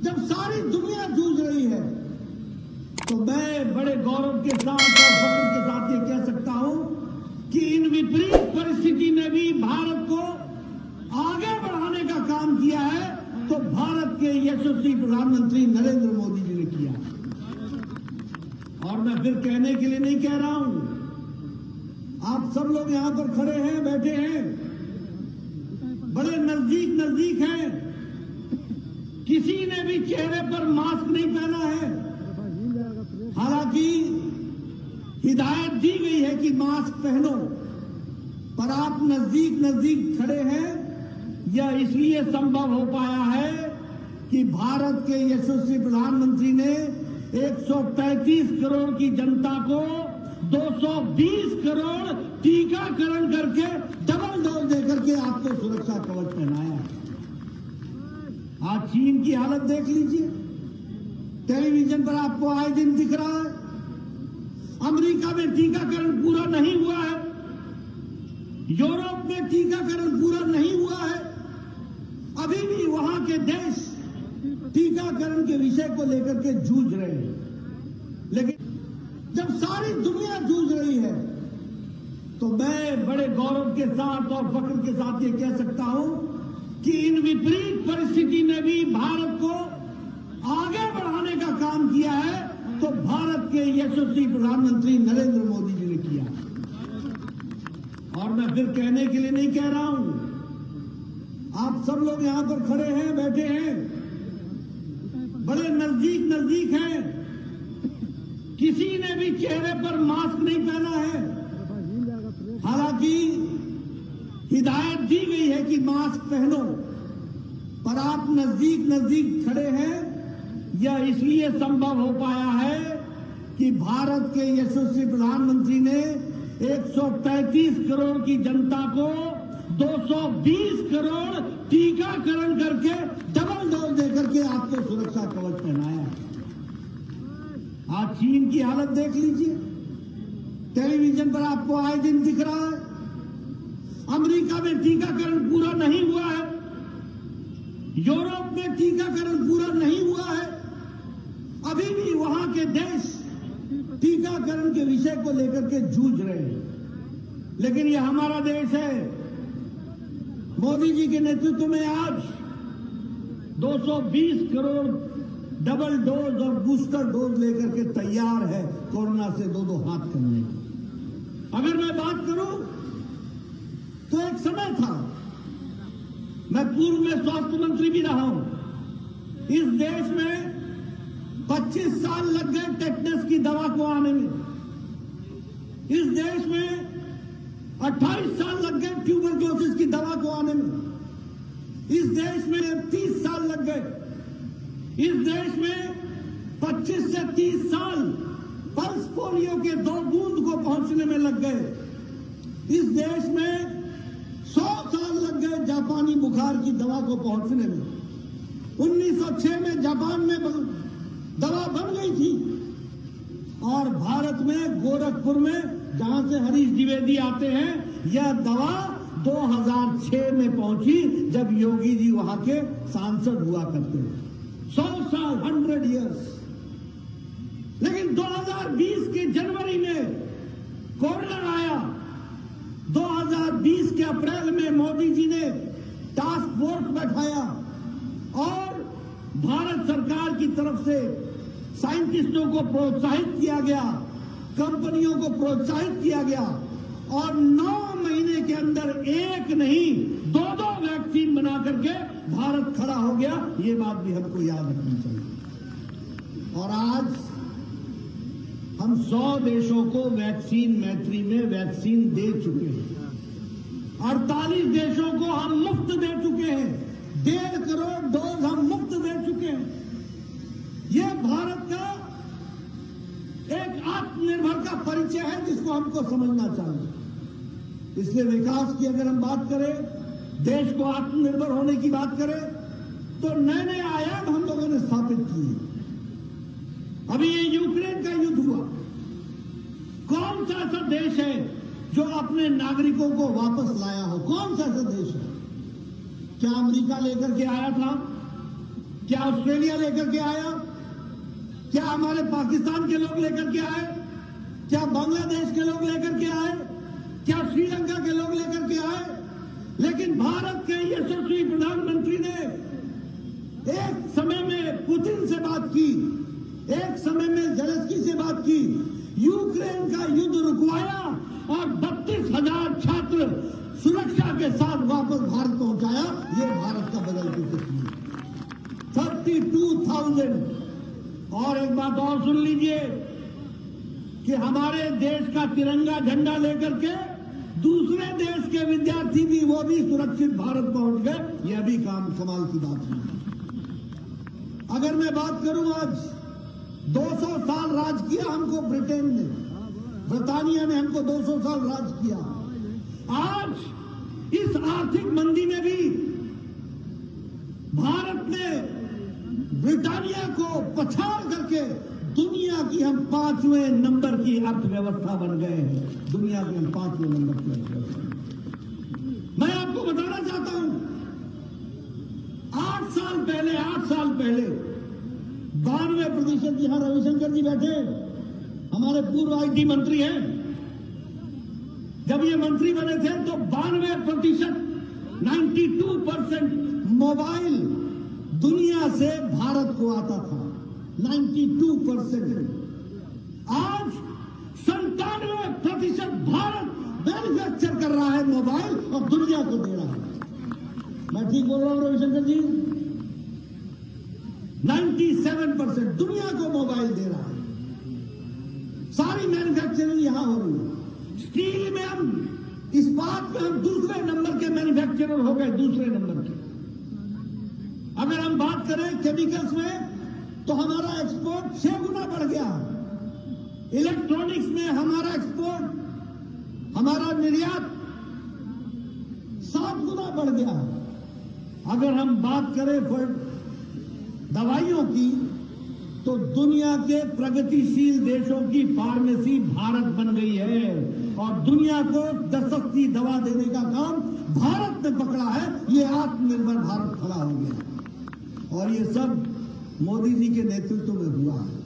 जब सारी दुनिया जूझ रही है तो मैं बड़े गौरव के साथ और फख्र के साथ ये कह सकता हूं कि इन विपरीत परिस्थिति में भी भारत को आगे बढ़ाने का काम किया है तो भारत के यशस्वी प्रधानमंत्री नरेंद्र मोदी जी ने किया। और मैं फिर कहने के लिए नहीं कह रहा हूं, आप सब लोग यहां पर खड़े हैं, बैठे हैं, बड़े नजदीक नजदीक हैं, किसी ने भी चेहरे पर मास्क नहीं पहना है। हालांकि हिदायत दी गई है कि मास्क पहनो, पर आप नजदीक नजदीक खड़े हैं। यह इसलिए संभव हो पाया है कि भारत के यशस्वी प्रधानमंत्री ने 133 करोड़ की जनता को 220 करोड़ टीकाकरण करके डबल डोज देकर के आपको सुरक्षा कवच पहनाया है। आज चीन की हालत देख लीजिए, टेलीविजन पर आपको आए दिन दिख रहा है। अमेरिका में टीकाकरण पूरा नहीं हुआ है, यूरोप में टीकाकरण पूरा नहीं हुआ है, अभी भी वहां के देश टीकाकरण के विषय को लेकर के जूझ रहे हैं। लेकिन जब सारी दुनिया जूझ रही है तो मैं बड़े गौरव के साथ और फख्र के साथ ये कह सकता हूं कि इन विपरीत परिस्थिति में भी भारत को आगे बढ़ाने का काम किया है तो भारत के यशस्वी प्रधानमंत्री नरेंद्र मोदी जी ने किया। और मैं फिर कहने के लिए नहीं कह रहा हूं, आप सब लोग यहां पर खड़े हैं, बैठे हैं, बड़े नजदीक नजदीक हैं, किसी ने भी चेहरे पर मास्क नहीं पहना है। हालांकि हिदायत दी गई है कि मास्क पहनो, पर आप नजदीक नजदीक खड़े हैं। यह इसलिए संभव हो पाया है कि भारत के यशस्वी प्रधानमंत्री ने 133 करोड़ की जनता को 220 करोड़ टीकाकरण करके डबल डोज देकर के आपको सुरक्षा कवच पहनाया है। आज चीन की हालत देख लीजिए, टेलीविजन पर आपको आए दिन दिख रहा है। अमेरिका में टीकाकरण पूरा नहीं हुआ है, यूरोप में टीकाकरण पूरा नहीं हुआ है, अभी भी वहां के देश टीकाकरण के विषय को लेकर के जूझ रहे हैं। लेकिन यह हमारा देश है, मोदी जी के नेतृत्व में आज 220 करोड़ डबल डोज और बूस्टर डोज लेकर के तैयार है कोरोना से दो हाथ करने की। अगर मैं बात करूं तो एक समय था, मैं पूर्व में स्वास्थ्य मंत्री भी रहा हूं, इस देश में 25 साल लग गए टेटनस की दवा को आने में। इस देश में 28 साल लग गए ट्यूबरक्लोसिस की दवा को आने में। इस देश में 30 साल लग गए। इस देश में 25 से 30 साल पल्स पोलियो के 2 बूंद को पहुंचने में लग गए। इस देश में 100 साल लग गए जापानी बुखार की दवा को पहुंचने में। 1906 में जापान में दवा बन गई थी और भारत में गोरखपुर में, जहां से हरीश द्विवेदी आते हैं, यह दवा 2006 में पहुंची जब योगी जी वहां के सांसद हुआ करते थे। 100 साल, 100 इयर्स। लेकिन 2020 के जनवरी में कोरोना आया। 2020 के अप्रैल में मोदी जी ने टास्क फोर्स बैठाया और भारत सरकार की तरफ से साइंटिस्टों को प्रोत्साहित किया गया, कंपनियों को प्रोत्साहित किया गया और 9 महीने के अंदर एक नहीं 2 वैक्सीन बना करके भारत खड़ा हो गया। ये बात भी हमको याद रखनी चाहिए। और आज हम 100 देशों को वैक्सीन मैत्री में वैक्सीन दे चुके हैं। 48 देशों को हम मुफ्त दे चुके हैं। 1.5 करोड़ डोज हम मुफ्त दे चुके हैं। यह भारत का एक आत्मनिर्भर का परिचय है जिसको हमको समझना चाहिए। इसलिए विकास की अगर हम बात करें, देश को आत्मनिर्भर होने की बात करें, तो नए नए आयाम हम लोगों ने स्थापित किए। अभी ये यूक्रेन का युद्ध हुआ, कौन सा ऐसा देश है जो अपने नागरिकों को वापस लाया हो? कौन सा ऐसा देश है? क्या अमेरिका लेकर के आया था? क्या ऑस्ट्रेलिया लेकर के आया? क्या हमारे पाकिस्तान के लोग लेकर के आए? क्या बांग्लादेश के लोग लेकर के आए? क्या श्रीलंका के लोग लेकर के आए? लेकिन भारत के यशस्वी प्रधानमंत्री ने एक समय में पुतिन से बात की, एक समय में ज़ेलेंस्की से बात की, यूक्रेन का युद्ध रुकवाया और 32,000 छात्र सुरक्षा के साथ वापस भारत पहुंचाया। ये भारत का बदलती तस्वीर। 32,000। और एक बात और सुन लीजिए कि हमारे देश का तिरंगा झंडा लेकर के दूसरे देश के विद्यार्थी भी वो भी सुरक्षित भारत पहुंच गए। यह भी कमाल की बात है। अगर मैं बात करूं, आज 200 साल राज किया हमको ब्रिटेन ने, ब्रिटानिया ने हमको 200 साल राज किया। आज इस आर्थिक मंदी में भी भारत ने ब्रिटानिया को पछाड़ करके दुनिया की हम 5वें नंबर की अर्थव्यवस्था बन गए हैं। दुनिया के हम 5वें नंबर की अर्थव्यवस्था। मैं आपको बताना चाहता हूं, 8 साल पहले 92%, यहां रविशंकर जी बैठे, हमारे पूर्व आईटी मंत्री हैं, जब ये मंत्री बने थे तो 92%, 92% मोबाइल दुनिया से भारत को आता था। 92%। आज 97% भारत मैन्युफैक्चर कर रहा है मोबाइल और दुनिया को दे रहा है। मैं ठीक बोल रहा हूं रविशंकर जी? 97% दुनिया को मोबाइल दे रहा है। सारी मैन्युफैक्चरिंग यहां हो रही है। स्टील में हम, इस्पात में हम दूसरे नंबर के मैन्युफैक्चरर हो गए, दूसरे नंबर के। अगर हम बात करें केमिकल्स में तो हमारा एक्सपोर्ट 6 गुना बढ़ गया। इलेक्ट्रॉनिक्स में हमारा एक्सपोर्ट, हमारा निर्यात 7 गुना बढ़ गया। अगर हम बात करें दवाइयों की तो दुनिया के प्रगतिशील देशों की फार्मेसी भारत बन गई है और दुनिया को सस्ती दवा देने का काम भारत ने पकड़ा है। ये आत्मनिर्भर भारत खड़ा हो गया और ये सब मोदी जी के नेतृत्व में हुआ है।